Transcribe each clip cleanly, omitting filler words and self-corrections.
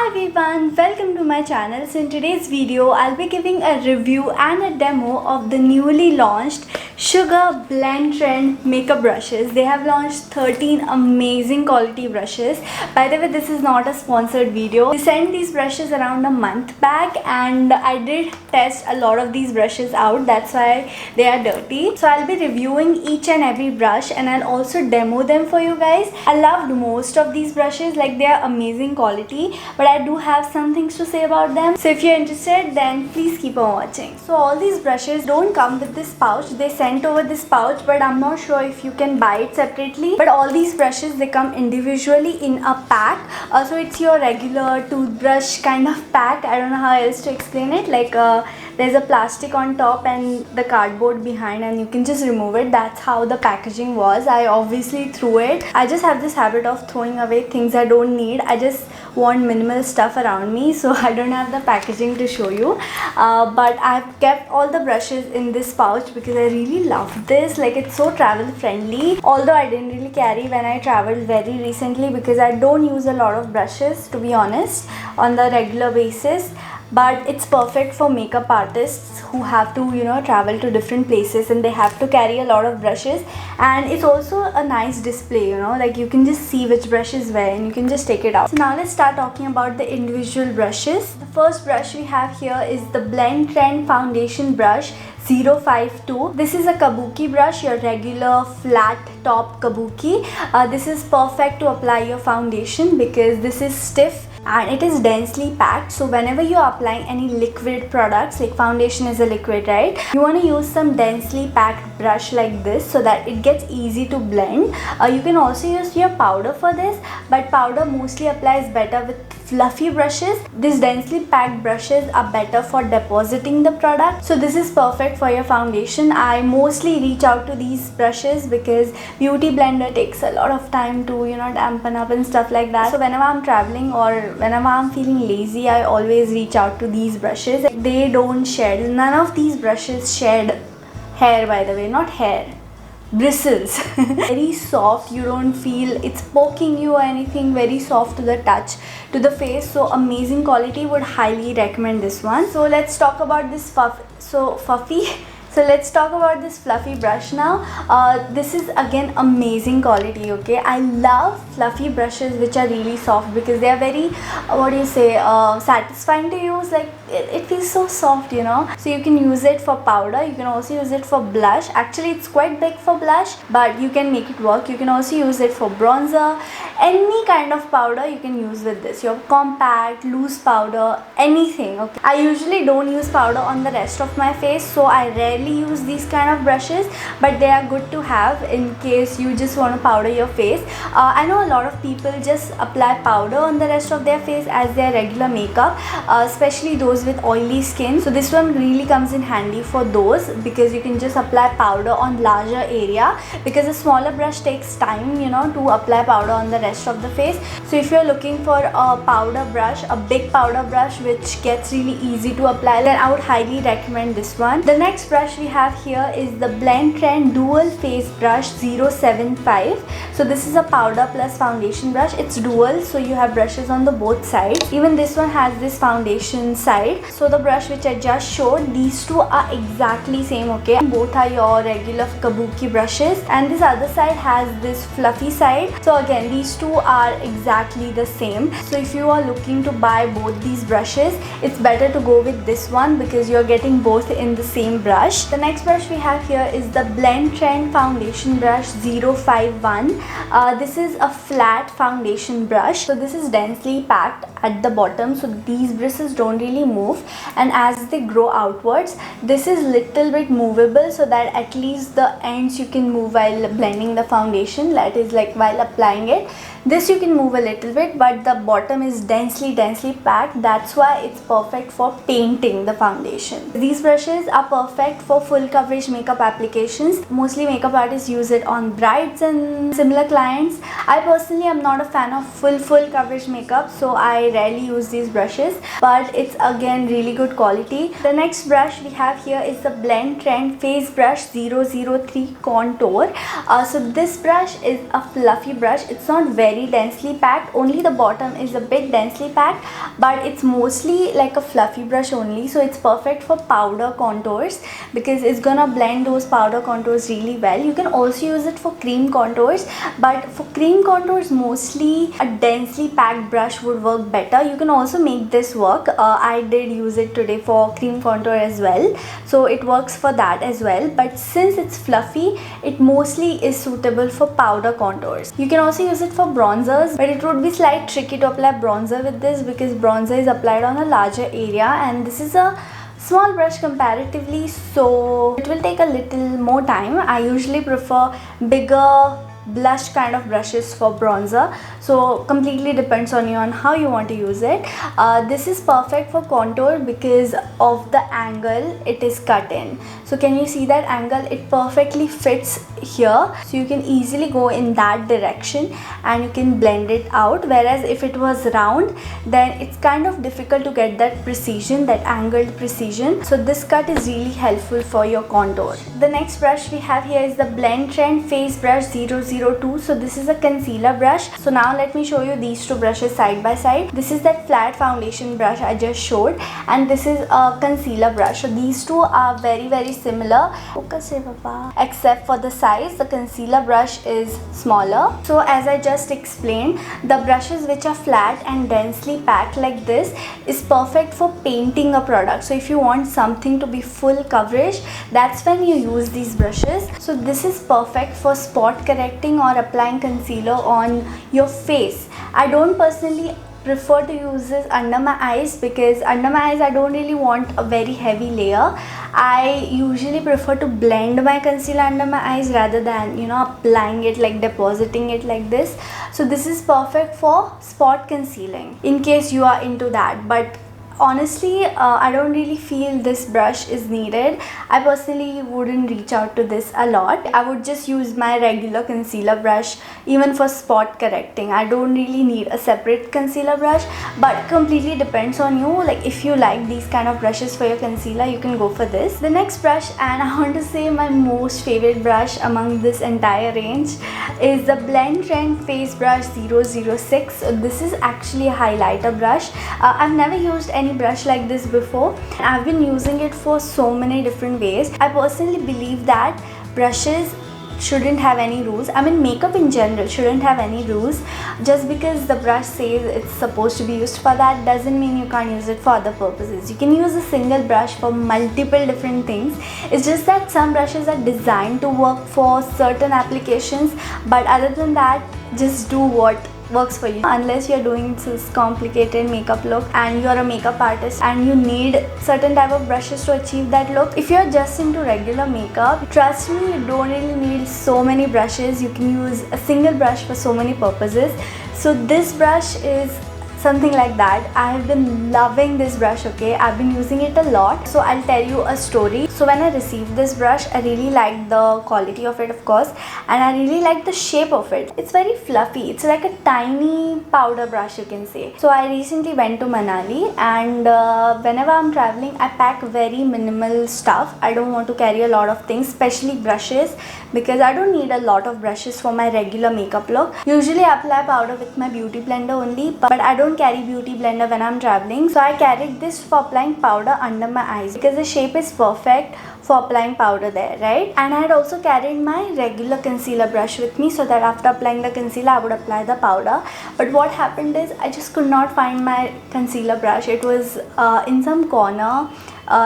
Hi everyone, welcome to my channel. So in today's video, I'll be giving a review and a demo of the newly launched Sugar Blend Trend makeup brushes. They have launched 13 amazing quality brushes. By the way, this is not a sponsored video. They sent these brushes around a month back and I did test a lot of these brushes out. That's why they are dirty. So I'll be reviewing each and every brush and I'll also demo them for you guys. I loved most of these brushes, like they are amazing quality, but I do have some things to say about them. So if you're interested, then please keep on watching. So all these brushes don't come with this pouch. They sent over this pouch, but I'm not sure if you can buy it separately. But all these brushes, they come individually in a pack. So it's your regular toothbrush kind of pack. I don't know how else to explain it. Like there's a plastic on top and the cardboard behind, and you can just remove it. That's how the packaging was. I obviously threw it. I just have this habit of throwing away things I don't need. I just want minimal stuff around me, so I don't have the packaging to show you, but I've kept all the brushes in this pouch because I really love this. Like, it's so travel friendly, although I didn't really carry when I traveled very recently because I don't use a lot of brushes, to be honest, on the regular basis. But it's perfect for makeup artists who have to, travel to different places and they have to carry a lot of brushes. And it's also a nice display, like you can just see which brush is where and you can just take it out. So now let's start talking about the individual brushes. The first brush we have here is the Blend Trend Foundation Brush 052. This is a kabuki brush, your regular flat top kabuki. This is perfect to apply your foundation because this is stiff and it is densely packed. So whenever you are applying any liquid products, like foundation is a liquid, right? You want to use some densely packed brush like this so that it gets easy to blend. You can also use your powder for this, but powder mostly applies better with fluffy brushes. These densely packed brushes are better for depositing the product. So this is perfect for your foundation. I mostly reach out to these brushes because Beauty Blender takes a lot of time to, dampen up and stuff like that. So whenever I'm traveling or whenever I'm feeling lazy, I always reach out to these brushes. They don't shed. None of these brushes shed hair, by the way, not hair, bristles. Very soft. You don't feel it's poking you or anything. Very soft to the touch, to the face. So amazing quality. Would highly recommend this one. So let's talk about this fluffy. So let's talk about this fluffy brush now. This is again amazing quality, okay? I love fluffy brushes which are really soft because they are very, satisfying to use. Like it feels so soft, So you can use it for powder. You can also use it for blush. Actually, it's quite big for blush, but you can make it work. You can also use it for bronzer. Any kind of powder you can use with this. Your compact, loose powder, anything, okay? I usually don't use powder on the rest of my face, so I rarely use these kind of brushes, but they are good to have in case you just want to powder your face. I know a lot of people just apply powder on the rest of their face as their regular makeup, especially those with oily skin. So this one really comes in handy for those because you can just apply powder on larger area, because a smaller brush takes time, to apply powder on the rest of the face. So if you're looking for a powder brush, a big powder brush which gets really easy to apply, then I would highly recommend this one. The next brush we have here is the Blend Trend Dual Face Brush 075. So this is a powder plus foundation brush. It's dual, so you have brushes on the both sides. Even this one has this foundation side. So the brush which I just showed, these two are exactly same, okay? Both are your regular kabuki brushes, and this other side has this fluffy side. So again, these two are exactly the same. So if you are looking to buy both these brushes, it's better to go with this one because you're getting both in the same brush. The next brush we have here is the Blend Trend Foundation Brush 051. This is a flat foundation brush. So this is densely packed at the bottom, so these bristles don't really move, and as they grow outwards, this is little bit movable so that at least the ends you can move while blending the foundation, that is like while applying it. This you can move a little bit, but the bottom is densely packed. That's why it's perfect for painting the foundation. These brushes are perfect for full coverage makeup applications. Mostly makeup artists use it on brides and similar clients. I personally am not a fan of full coverage makeup, so I rarely use these brushes, but it's again really good quality. The next brush we have here is the Blend Trend Face Brush 003 Contour. So this brush is a fluffy brush. It's not very very densely packed. Only the bottom is a bit densely packed, but it's mostly like a fluffy brush only, so it's perfect for powder contours because it's gonna blend those powder contours really well. You can also use it for cream contours, but for cream contours mostly a densely packed brush would work better. You can also make this work. I did use it today for cream contour as well, so it works for that as well, but since it's fluffy, it mostly is suitable for powder contours. You can also use it for bronzers, but it would be slightly tricky to apply bronzer with this because bronzer is applied on a larger area and this is a small brush comparatively, so it will take a little more time. I usually prefer bigger blush kind of brushes for bronzer, so completely depends on you on how you want to use it. This is perfect for contour because of the angle it is cut in. So can you see that angle? It perfectly fits here, so you can easily go in that direction and you can blend it out, whereas if it was round, then it's kind of difficult to get that precision, that angled precision. So this cut is really helpful for your contour. The next brush we have here is the Blend Trend Face Brush 002. So this is a concealer brush. So now let me show you these two brushes side by side. This is that flat foundation brush I just showed, and this is a concealer brush. So these two are very similar, except for the size. The concealer brush is smaller. So as I just explained, the brushes which are flat and densely packed like this is perfect for painting a product. So if you want something to be full coverage, that's when you use these brushes. So this is perfect for spot correcting or applying concealer on your face. I don't personally prefer to use this under my eyes because under my eyes I don't really want a very heavy layer. I usually prefer to blend my concealer under my eyes rather than, you know, applying it, like depositing it like this. So this is perfect for spot concealing in case you are into that, but honestly I don't really feel this brush is needed. I personally wouldn't reach out to this a lot. I would just use my regular concealer brush even for spot correcting. I don't really need a separate concealer brush, but completely depends on you. Like if you like these kind of brushes for your concealer, you can go for this. The next brush, and I want to say my most favorite brush among this entire range, is the Blend Trend Face Brush 006. This is actually a highlighter brush. I've never used any brush like this before. I've been using it for so many different ways. I personally believe that brushes shouldn't have any rules. I mean, makeup in general shouldn't have any rules. Just because the brush says it's supposed to be used for that doesn't mean you can't use it for other purposes. You can use a single brush for multiple different things. It's just that some brushes are designed to work for certain applications, but other than that, just do what works for you. Unless you're doing this complicated makeup look and you're a makeup artist and you need certain type of brushes to achieve that look. If you're just into regular makeup, trust me, you don't really need so many brushes. You can use a single brush for so many purposes. So this brush is something like that. I have been loving this brush, okay? I've been using it a lot. So I'll tell you a story. So when I received this brush, I really liked the quality of it, of course, and I really liked the shape of it. It's very fluffy. It's like a tiny powder brush, you can say. So I recently went to Manali, and whenever I'm traveling, I pack very minimal stuff. I don't want to carry a lot of things, especially brushes, because I don't need a lot of brushes for my regular makeup look. Usually I apply powder with my beauty blender only, but I don't carry beauty blender when I'm traveling. So I carried this for applying powder under my eyes because the shape is perfect for applying powder there, right? And I had also carried my regular concealer brush with me so that after applying the concealer I would apply the powder. But what happened is I just could not find my concealer brush. It was in some corner,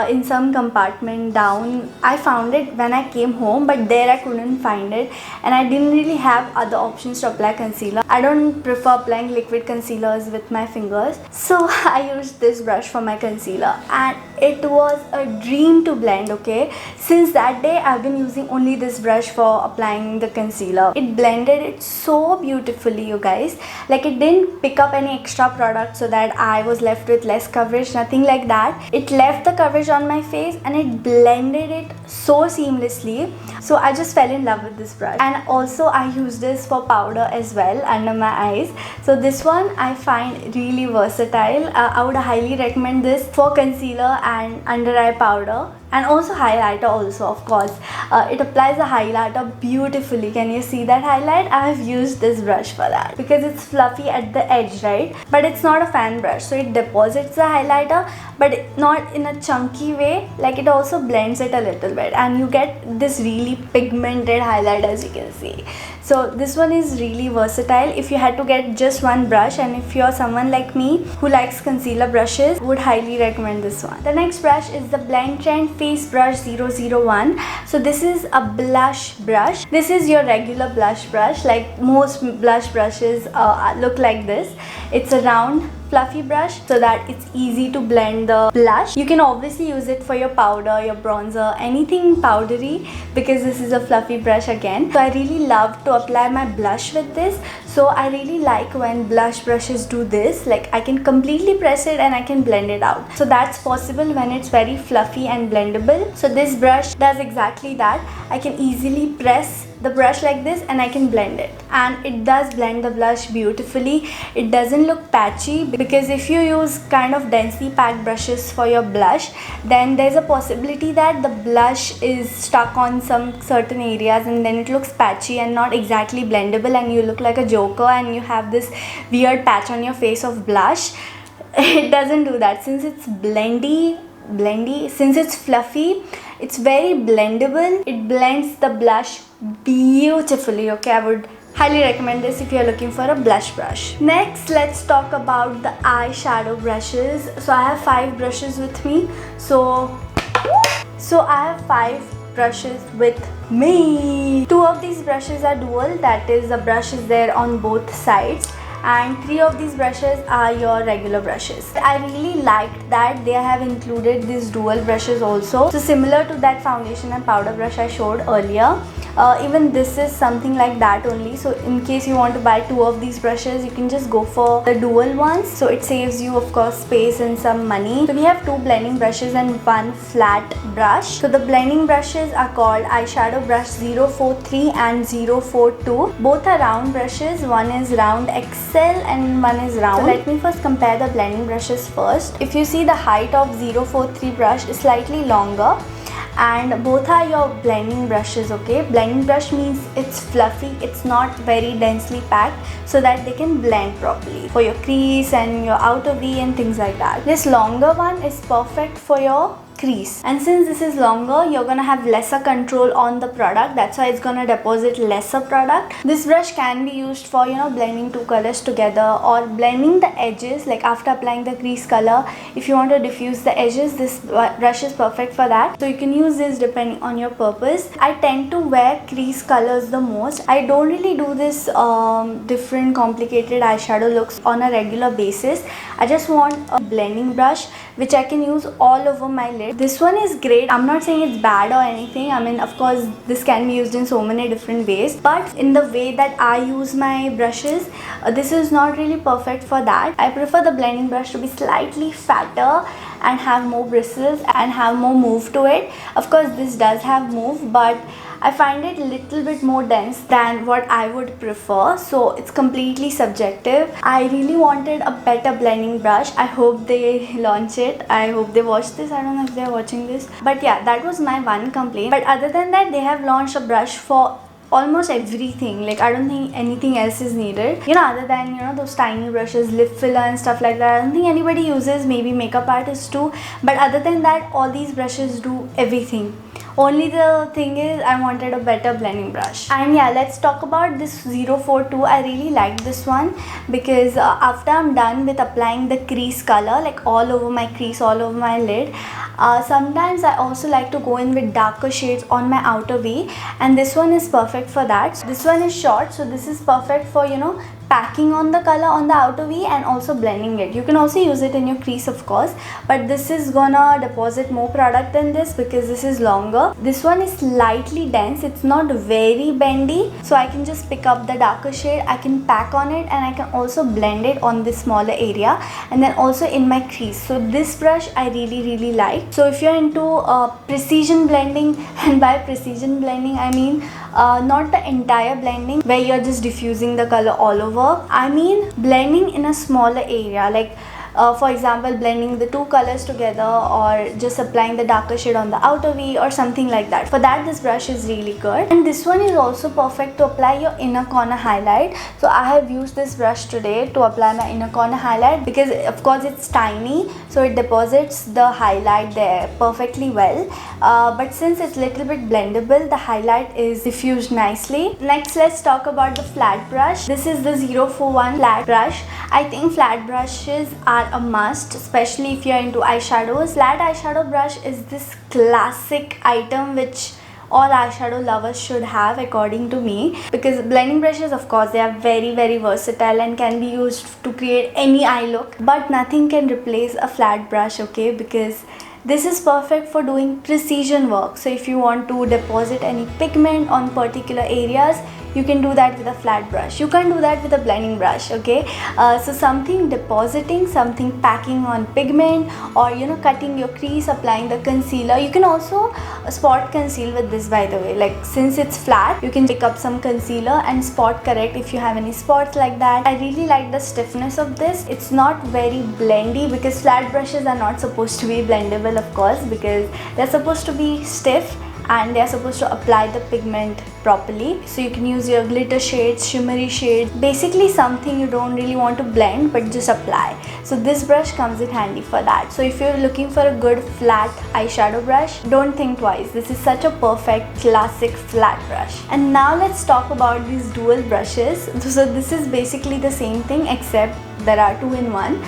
in some compartment down. I found it when I came home, but there I couldn't find it, and I didn't really have other options to apply concealer. I don't prefer applying liquid concealers with my fingers, so I used this brush for my concealer, and it was a dream to blend, okay? Since that day I've been using only this brush for applying the concealer. It blended it so beautifully, you guys. Like, it didn't pick up any extra product so that I was left with less coverage, nothing like that. It left the coverage on my face and it blended it so seamlessly. So I just fell in love with this brush. And also I use this for powder as well under my eyes. So this one I find really versatile. I would highly recommend this for concealer and under eye powder. And also highlighter also, of course. It applies the highlighter beautifully. Can you see that highlight? I have used this brush for that because it's fluffy at the edge, right? But it's not a fan brush, so it deposits the highlighter, but not in a chunky way. Like, it also blends it a little bit, and you get this really pigmented highlight, as you can see. So this one is really versatile. If you had to get just one brush, and if you're someone like me who likes concealer brushes, would highly recommend this one. The next brush is the Blend Trend Face Brush 001. So this is a blush brush. This is your regular blush brush, like most blush brushes look like this. It's a round fluffy brush so that it's easy to blend the blush. You can obviously use it for your powder, your bronzer, anything powdery, because this is a fluffy brush again. So I really love to apply my blush with this. So I really like when blush brushes do this, like I can completely press it and I can blend it out. So that's possible when it's very fluffy and blendable. So this brush does exactly that. I can easily press the brush like this and I can blend it, and it does blend the blush beautifully. It doesn't look patchy, because if you use kind of densely packed brushes for your blush, then there's a possibility that the blush is stuck on some certain areas and then it looks patchy and not exactly blendable, and you look like a joker and you have this weird patch on your face of blush. It doesn't do that. Since it's blendy, since it's fluffy, it's very blendable. It blends the blush beautifully. Okay, I would highly recommend this if you're looking for a blush brush. Next, let's talk about the eyeshadow brushes. So I have 5 brushes with me. So I have 5 brushes with me. 2 of these brushes are dual, that is, the brush is there on both sides, and 3 of these brushes are your regular brushes. I really liked that they have included these dual brushes also. So similar to that foundation and powder brush I showed earlier, even this is something like that only. So in case you want to buy 2 of these brushes, you can just go for the dual ones. So it saves you, of course, space and some money. So we have 2 blending brushes and 1 flat brush. So the blending brushes are called Eyeshadow Brush 043 and 042. Both are round brushes. One is round XL and one is round. So let me first compare the blending brushes first. If you see, the height of 043 brush is slightly longer, and both are your blending brushes. Okay, blending brush means it's fluffy, it's not very densely packed, so that they can blend properly for your crease and your outer V and things like that. This longer one is perfect for your crease, and since this is longer, you're gonna have lesser control on the product. That's why it's gonna deposit lesser product. This brush can be used for, blending 2 colors together or blending the edges, like after applying the crease color. If you want to diffuse the edges, this brush is perfect for that. So you can use this depending on your purpose. I tend to wear crease colors the most. I don't really do this different complicated eyeshadow looks on a regular basis. I just want a blending brush which I can use all over my lid. This one is great. I'm not saying it's bad or anything. I mean, of course, this can be used in so many different ways, but in the way that I use my brushes, this is not really perfect for that. I prefer the blending brush to be slightly fatter and have more bristles and have more move to it. Of course, this does have move, but I find it a little bit more dense than what I would prefer, so it's completely subjective. I really wanted a better blending brush. I hope they launch it. I hope they watch this. I don't know if they're watching this, but yeah, that was my one complaint. But other than that, they have launched a brush for almost everything. Like, I don't think anything else is needed, other than those tiny brushes, lip filler and stuff like that. I don't think anybody uses, maybe makeup artists too, but other than that, all these brushes do everything. Only the thing is, I wanted a better blending brush. And yeah, let's talk about this 042. I really like this one because after I'm done with applying the crease color, like all over my crease, all over my lid, sometimes I also like to go in with darker shades on my outer V, and this one is perfect for that. So this one is short, so this is perfect for packing on the color on the outer V and also blending it. You can also use it in your crease, of course, but this is gonna deposit more product than this because this is longer. This one is slightly dense. It's not very bendy, so I can just pick up the darker shade, I can pack on it, and I can also blend it on this smaller area and then also in my crease. So this brush I really like. So if you're into precision blending, and by precision blending I mean not the entire blending where you're just diffusing the color all over. I mean blending in a smaller area, like for example blending the two colors together or just applying the darker shade on the outer V or something like that. For that this brush is really good. And this one is also perfect to apply your inner corner highlight. So I have used this brush today to apply my inner corner highlight because of course it's tiny, so it deposits the highlight there perfectly well, but since it's little bit blendable, the highlight is diffused nicely. Next let's talk about the flat brush. This is the 041 flat brush. I think flat brushes are a must, especially if you're into eyeshadows. Flat eyeshadow brush is this classic item which all eyeshadow lovers should have according to me, because blending brushes of course they are very versatile and can be used to create any eye look, but nothing can replace a flat brush, okay, because this is perfect for doing precision work. So if you want to deposit any pigment on particular areas, you can do that with a flat brush. You can't do that with a blending brush, okay. So something depositing, something packing on pigment, or cutting your crease, applying the concealer. You can also spot conceal with this, by the way. Like, since it's flat, you can pick up some concealer and spot correct if you have any spots like that. I really like the stiffness of this. It's not very blendy because flat brushes are not supposed to be blendable, of course, because they're supposed to be stiff and they are supposed to apply the pigment properly. So you can use your glitter shades, shimmery shades, basically something you don't really want to blend but just apply. So this brush comes in handy for that. So if you're looking for a good flat eyeshadow brush, don't think twice. This is such a perfect classic flat brush. And now let's talk about these dual brushes. So this is basically the same thing except there are two in one.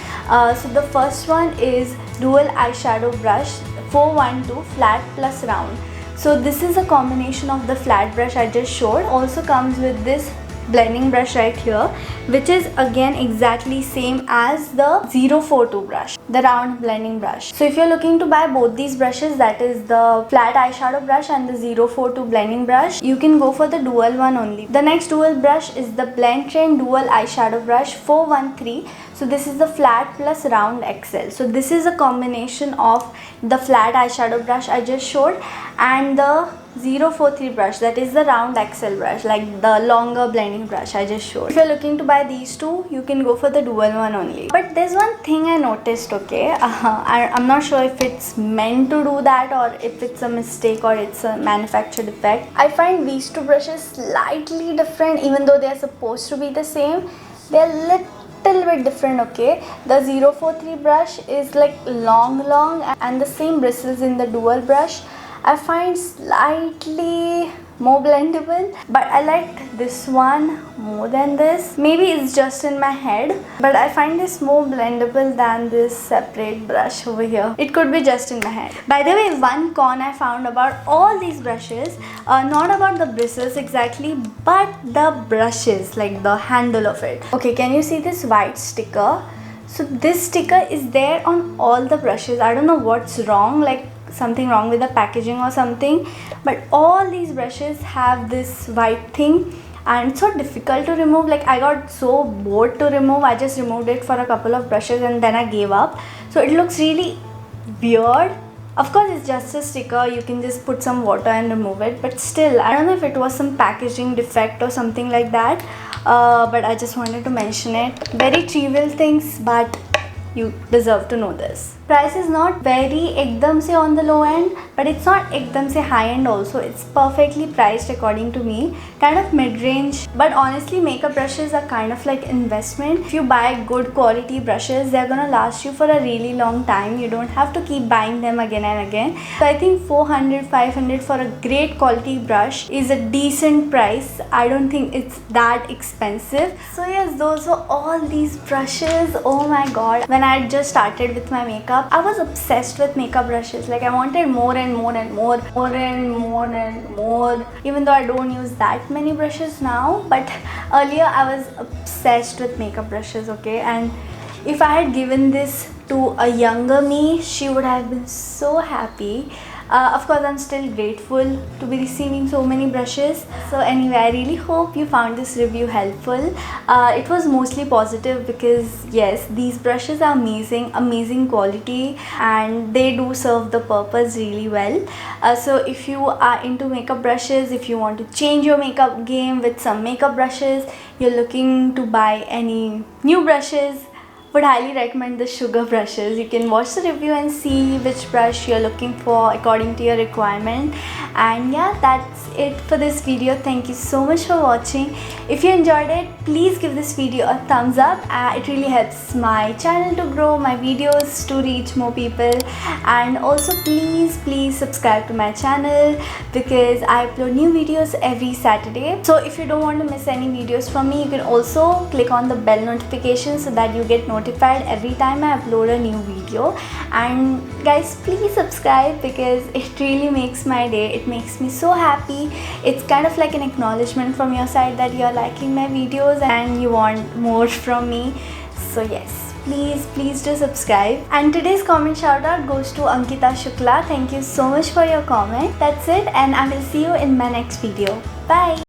So the first one is dual eyeshadow brush 412 flat plus round. So this is a combination of the flat brush I just showed. Also comes with this blending brush right here, which is again exactly same as the 042 brush, the round blending brush. So if you're looking to buy both these brushes, that is the flat eyeshadow brush and the 042 blending brush, you can go for the dual one only. The next dual brush is the Blend Trend dual eyeshadow brush 413. So this is the flat plus round XL. So this is a combination of the flat eyeshadow brush I just showed and the 043 brush, that is the round XL brush, like the longer blending brush I just showed. If you're looking to buy these two, you can go for the dual one only. But there's one thing I noticed, okay, I'm not sure if it's meant to do that or if it's a mistake or it's a manufactured defect. I find these two brushes slightly different, even though they're supposed to be the same. They're little bit different, okay. The 043 brush is like long and the same bristles in the dual brush I find slightly more blendable, but I like this one more than this. Maybe it's just in my head, but I find this more blendable than this separate brush over here. It could be just in my head. By the way, one con I found about all these brushes, not about the bristles exactly, but the brushes, like the handle of it. Okay, can you see this white sticker? So this sticker is there on all the brushes. I don't know what's wrong, like something wrong with the packaging or something, but all these brushes have this white thing and it's so difficult to remove. Like, I got so bored to remove, I just removed it for a couple of brushes and then I gave up. So it looks really weird. Of course it's just a sticker, you can just put some water and remove it, but still I don't know if it was some packaging defect or something like that, but I just wanted to mention it. Very trivial things, but you deserve to know this. Price is not very ekdam se on the low end, but it's not ekdam se high end also. It's perfectly priced according to me, kind of mid-range. But honestly, makeup brushes are kind of like investment. If you buy good quality brushes, they're gonna last you for a really long time. You don't have to keep buying them again and again. So I think 400, 500 for a great quality brush is a decent price. I don't think it's that expensive. So yes, those were all these brushes. Oh my god. When I just started with my makeup, I was obsessed with makeup brushes. Like, I wanted more and more and more, even though I don't use that many brushes now, but earlier I was obsessed with makeup brushes, okay. And if I had given this to a younger me, she would have been so happy. Of course, I'm still grateful to be receiving so many brushes. So anyway, I really hope you found this review helpful. It was mostly positive because yes, these brushes are amazing quality and they do serve the purpose really well. So if you are into makeup brushes, if you want to change your makeup game with some makeup brushes, you're looking to buy any new brushes, would highly recommend the Sugar brushes. You can watch the review and see which brush you're looking for according to your requirement. And yeah, that's it for this video. Thank you so much for watching. If you enjoyed it, please give this video a thumbs up. It really helps my channel to grow, my videos to reach more people. And also please subscribe to my channel because I upload new videos every Saturday. So if you don't want to miss any videos from me, you can also click on the bell notification so that you get notified every time I upload a new video. And guys, please subscribe because it really makes my day. It makes me so happy. It's kind of like an acknowledgement from your side that you're liking my videos and you want more from me. So yes, please do subscribe. And today's comment shout out goes to Ankita Shukla. Thank you so much for your comment. That's it, and I will see you in my next video. Bye.